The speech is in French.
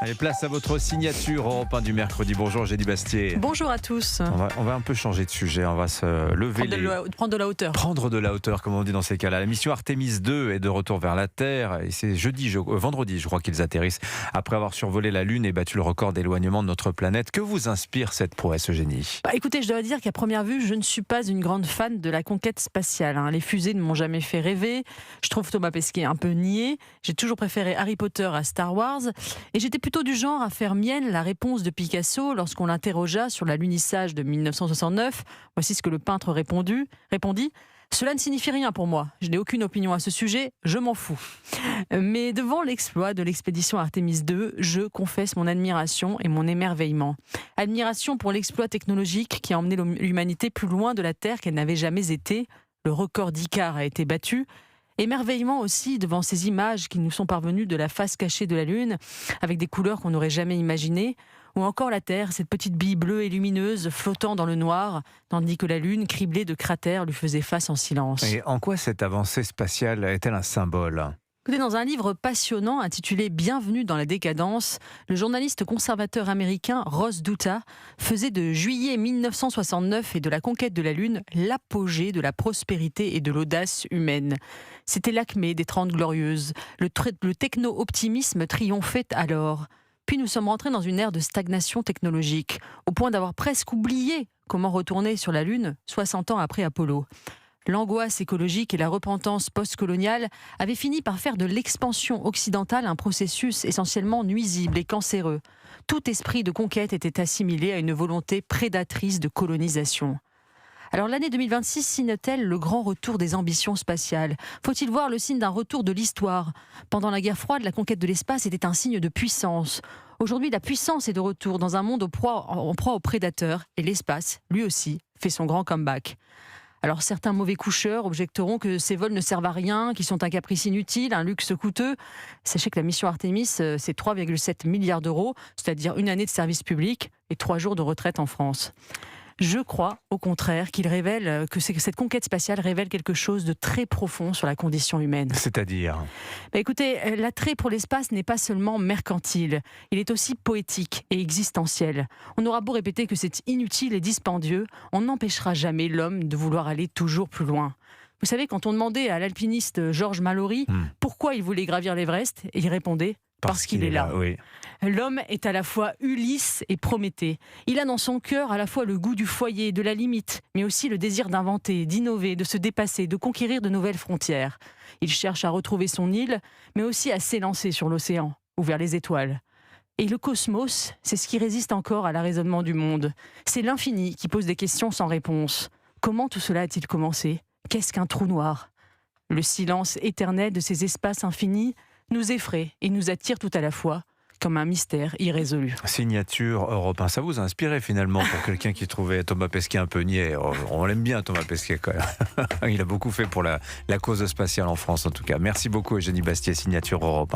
Allez, place à votre signature Europe 1 du mercredi. Bonjour Génie Bastier. Bonjour à tous. On va un peu changer de sujet, on va se lever Prendre de la hauteur. Prendre de la hauteur, comme on dit dans ces cas-là. La mission Artemis 2 est de retour vers la Terre et c'est vendredi, je crois qu'ils atterrissent après avoir survolé la Lune et battu le record d'éloignement de notre planète. Que vous inspire cette prouesse, Génie ? Écoutez, je dois dire qu'à première vue, je ne suis pas une grande fan de la conquête spatiale. Les fusées ne m'ont jamais fait rêver. Je trouve Thomas Pesquet un peu niais. J'ai toujours préféré Harry Potter à Star Wars. Et j'étais plutôt du genre à faire mienne la réponse de Picasso lorsqu'on l'interrogea sur l'alunissage de 1969. Voici ce que le peintre répondit. Cela ne signifie rien pour moi. Je n'ai aucune opinion à ce sujet, je m'en fous. Mais devant l'exploit de l'expédition Artemis 2, je confesse mon admiration et mon émerveillement. Admiration pour l'exploit technologique qui a emmené l'humanité plus loin de la Terre qu'elle n'avait jamais été. Le record d'Icare a été battu. Émerveillement aussi devant ces images qui nous sont parvenues de la face cachée de la Lune, avec des couleurs qu'on n'aurait jamais imaginées, ou encore la Terre, cette petite bille bleue et lumineuse flottant dans le noir, tandis que la Lune, criblée de cratères, lui faisait face en silence. Et en quoi cette avancée spatiale est-elle un symbole ? Écoutez, dans un livre passionnant intitulé « Bienvenue dans la décadence », le journaliste conservateur américain Ross Douthat faisait de juillet 1969 et de la conquête de la Lune l'apogée de la prospérité et de l'audace humaine. C'était l'acmé des 30 Glorieuses. Le techno-optimisme triomphait alors. Puis nous sommes rentrés dans une ère de stagnation technologique, au point d'avoir presque oublié comment retourner sur la Lune 60 ans après Apollo. L'angoisse écologique et la repentance post-coloniale avaient fini par faire de l'expansion occidentale un processus essentiellement nuisible et cancéreux. Tout esprit de conquête était assimilé à une volonté prédatrice de colonisation. Alors l'année 2026 signe-t-elle le grand retour des ambitions spatiales ? Faut-il voir le signe d'un retour de l'histoire ? Pendant la guerre froide, la conquête de l'espace était un signe de puissance. Aujourd'hui, la puissance est de retour dans un monde en proie aux prédateurs, et l'espace, lui aussi, fait son grand comeback. Alors certains mauvais coucheurs objecteront que ces vols ne servent à rien, qu'ils sont un caprice inutile, un luxe coûteux. Sachez que la mission Artemis, c'est 3,7 milliards d'euros, c'est-à-dire une année de service public et 3 jours de retraite en France. Je crois, au contraire, que cette conquête spatiale révèle quelque chose de très profond sur la condition humaine. C'est-à-dire ? Écoutez, l'attrait pour l'espace n'est pas seulement mercantile, il est aussi poétique et existentiel. On aura beau répéter que c'est inutile et dispendieux, on n'empêchera jamais l'homme de vouloir aller toujours plus loin. Vous savez, quand on demandait à l'alpiniste Georges Mallory pourquoi il voulait gravir l'Everest, il répondait « parce qu'il est là ». Oui. L'homme est à la fois Ulysse et Prométhée. Il a dans son cœur à la fois le goût du foyer, de la limite, mais aussi le désir d'inventer, d'innover, de se dépasser, de conquérir de nouvelles frontières. Il cherche à retrouver son île, mais aussi à s'élancer sur l'océan ou vers les étoiles. Et le cosmos, c'est ce qui résiste encore à l'arraisonnement du monde. C'est l'infini qui pose des questions sans réponse. Comment tout cela a-t-il commencé ? Qu'est-ce qu'un trou noir ? Le silence éternel de ces espaces infinis nous effraie et nous attire tout à la fois, comme un mystère irrésolu. Signature Europe 1, ça vous a inspiré finalement pour quelqu'un qui trouvait Thomas Pesquet un peu niais. On l'aime bien Thomas Pesquet quand même. Il a beaucoup fait pour la cause spatiale en France en tout cas. Merci beaucoup Génie Bastier, signature Europe 1.